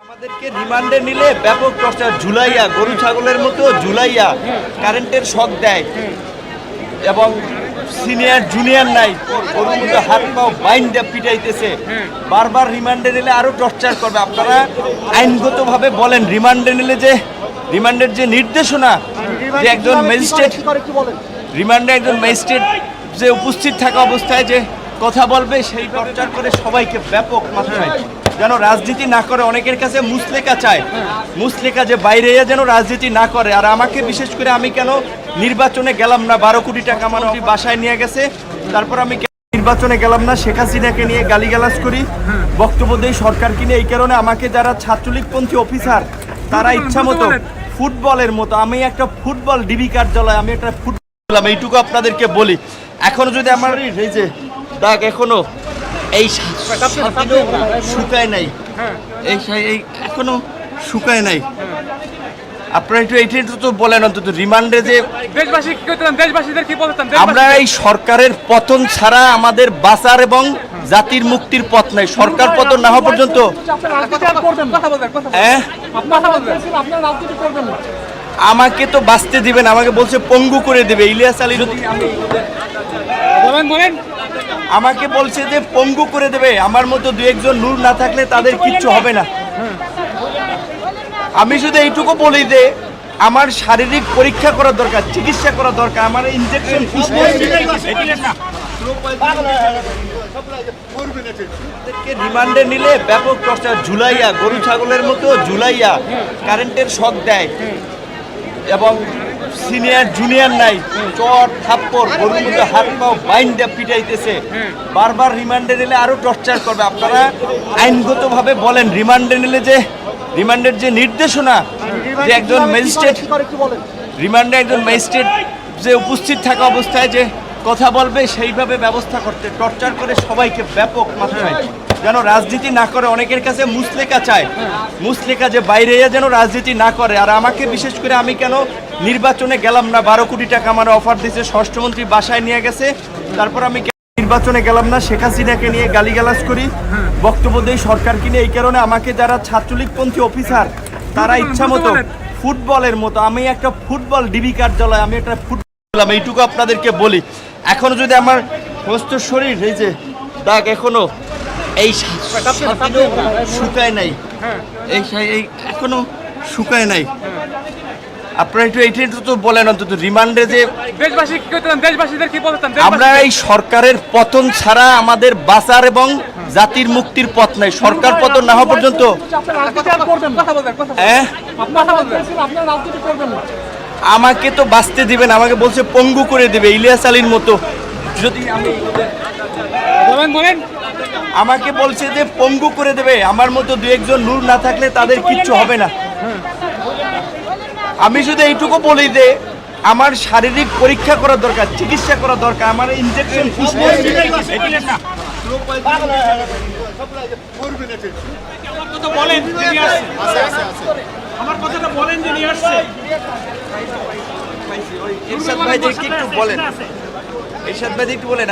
আমাদেরকে রিমান্ডে নিলে ব্যাপক টর্চার, ঝুলাইয়া গরু ছাগলের মতো ঝুলাইয়া কারেন্টের শক দেয় এবং সিনিয়র জুনিয়র নাই গরুর মতো হাত পাও বাইন্দা পিটাইতেছে। বারবার রিমান্ডে নিলে আরো টর্চার করবে। আপনারা আইনগতভাবে বলেন রিমান্ডে নিলে যে রিমান্ডের যে নির্দেশনা যে একজন ম্যাজিস্ট্রেট রিমান্ডে একজন ম্যাজিস্ট্রেট যে উপস্থিত থাকা অবস্থায় যে কথা বলবে সেই টর্চার করে সবাইকে ব্যাপক মাত্রায় যেন রাজনীতি না করে। অনেকের কাছে মুসলেকা চায়, মুসলেকা যে বাইরে যেন রাজনীতি না করে। আর আমাকে বিশেষ করে আমি কেন নির্বাচনে গেলাম না, 12 কোটি টাকা আমার বাসায় নিয়ে গেছে, তারপর আমি নির্বাচনে গেলাম না, শেখ হাসিনাকে নিয়ে গালিগালাজ করি, বক্তব্য দেই সরকারকে নিয়ে। এই কারণে আমাকে যারা ছাত্রলীগপন্থী অফিসার তারা ইচ্ছা মতো ফুটবলের মতো, আমি একটা ফুটবল ডিবি কার্যালয়, আমি একটা ফুটবল, এইটুকু আপনাদেরকে বলি। এখনো যদি আমার এই যে দাগ এখনো এই শুকায় নাই, এই এখনো শুকায় নাই। আপনারা একটু এইটা তো বলেন অন্তত রিমান্ডে যে আমরা এই সরকারের পতন ছাড়া আমাদের বাঁচার এবং জাতির মুক্তির পথ নাই। সরকার পতন না হওয়া পর্যন্ত আমাকে তো বাঁচতে দিবেন, আমাকে বলছে পঙ্গু করে দেবে ইলিয়াস আলী। যদি আমাকে বলছে যে পঙ্গু করে দেবে, আমার মতো দু একজন নূর না থাকলে তাদের কিচ্ছু হবে না। আমি শুধু এইটুকু বলি যে আমার শারীরিক পরীক্ষা করা দরকার, চিকিৎসা করা দরকার, আমার ইনজেকশন রিমান্ডে নিলে ব্যাপক টর্চার, ঝুলাইয়া গরু ছাগলের মতো ঝুলাইয়া কারেন্টের শক দেয় এবং সিনিয়র জুনিয়র নাই চট থাপ্পড় গরুর মধ্যে হাত পাও বাইন্দা পিটাইতেছে। বারবার রিমান্ডে নিলে আরো টর্চার করবে। আপনারা আইনগতভাবে বলেন রিমান্ডে নিলে যে রিমান্ডের যে নির্দেশনা যে একজন ম্যাজিস্ট্রেট রিমান্ডে একজন ম্যাজিস্ট্রেট যে উপস্থিত থাকা অবস্থায় যে কথা বলবে সেইভাবে ব্যবস্থা করতে, টর্চার করে সবাইকে ব্যাপক মাত্রায় যেন রাজনীতি না করে। অনেকের কাছে মুসলেকা চায়, মুসলেকা যে বাইরে যেন রাজনীতি না করে। আর আমাকে বিশেষ করে আমি কেন নির্বাচনে গেলাম না, 12 কোটি টাকা আমার অফার দিয়েছে, স্বরাষ্ট্রমন্ত্রী বাসায় নিয়ে গেছে, তারপর আমি নির্বাচনে গেলাম না, শেখ হাসিনাকে নিয়ে গালিগালাজ করি, বক্তব্য দেই সরকারকে নিয়ে। এই কারণে আমাকে যারা ছাত্রলীগপন্থী অফিসার তারা ইচ্ছা মতো ফুটবলের মতো, আমি একটা ফুটবল ডিবি কার্যালয়, আমি একটা ফুটবল, এইটুকু আপনাদেরকে বলি। এখনো যদি আমার সমস্ত শরীর এই যে দাগ এখনো এই শুকায় নাই, এই এখনো শুকায় নাই। আপনারা একটু এইটা তো বলেন অন্তত রিমান্ডে যে আমরা এই সরকারের পতন ছাড়া আমাদের বাঁচার এবং জাতির মুক্তির পথ নাই। সরকার পতন না হওয়া পর্যন্ত আমাকে তো বাঁচতে দিবেন, আমাকে বলছে পঙ্গু করে দেবে ইলিয়াস আলীর মতো। যদি আমি আমাকে বলছে যে পঙ্গু করে দেবে, আমার মতো দু একজন নূর না থাকলে তাদের কিচ্ছু হবে না। আমি শুধু এইটুকু বলি যে আমার শারীরিক পরীক্ষা করা দরকার, চিকিৎসা করা দরকার, আমার ইনজেকশন বলেন।